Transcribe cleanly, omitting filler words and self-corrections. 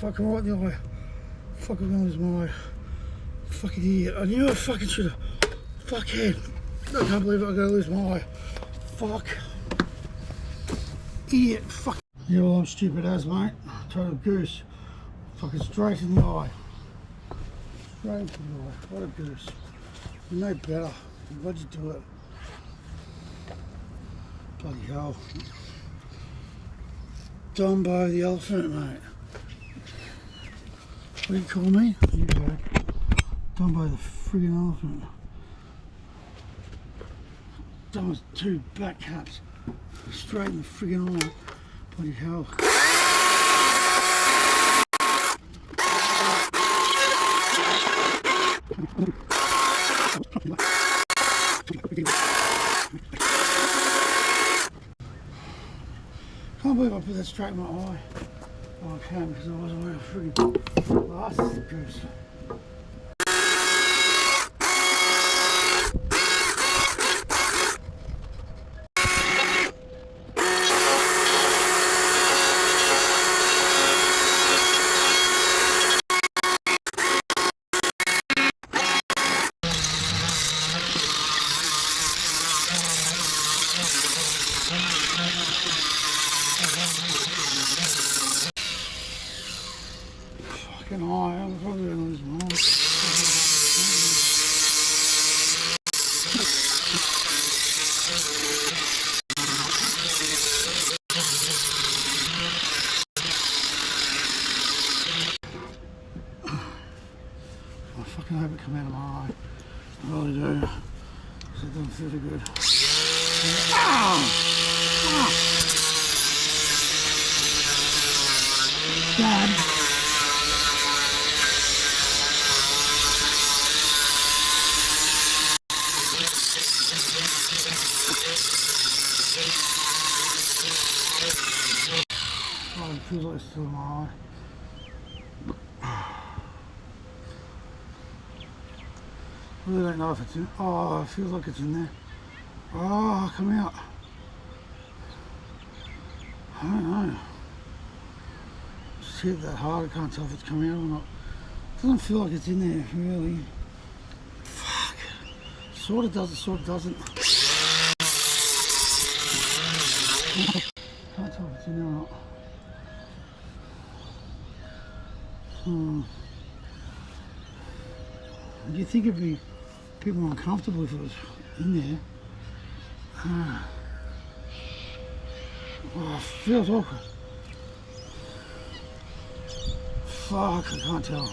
fucking right in the eye. Fucking gonna lose my eye. Fucking idiot. I knew I fucking should have. Fuckhead. I can't believe I'm gonna lose my eye. Fuck. Idiot. Fuck. Yeah, well, I'm stupid as, mate. Total goose. Fucking straight in the eye. Straight into the eye. What a goose. You know better. Why'd you do it? Bloody hell. Dumbo the elephant, mate. What do you call me? You go. Dumbo the friggin' elephant. Done with 2 back caps. Straight in the friggin' eye. Bloody hell. Can't believe I put that straight in my eye. Oh, I can't because I wasn't wearing a friggin' glasses, goose. Fucking eye, I'm probably gonna lose my eye. I fucking hope it come out of my eye. I really do. Because it doesn't feel too good. Ow! Ow! Dad. Oh, it feels like it's still in my eye. I really don't know if it's in. Oh, it feels like it's in there. Oh, come out. I don't know. Just hit that hard. I can't tell if it's coming out or not. It doesn't feel like it's in there, really. Fuck. Sort of does, it sort of doesn't. Can't tell if it's in there or not. Do you think it'd be people uncomfortable if it was in there? Oh, it feels awkward. Fuck, I can't tell.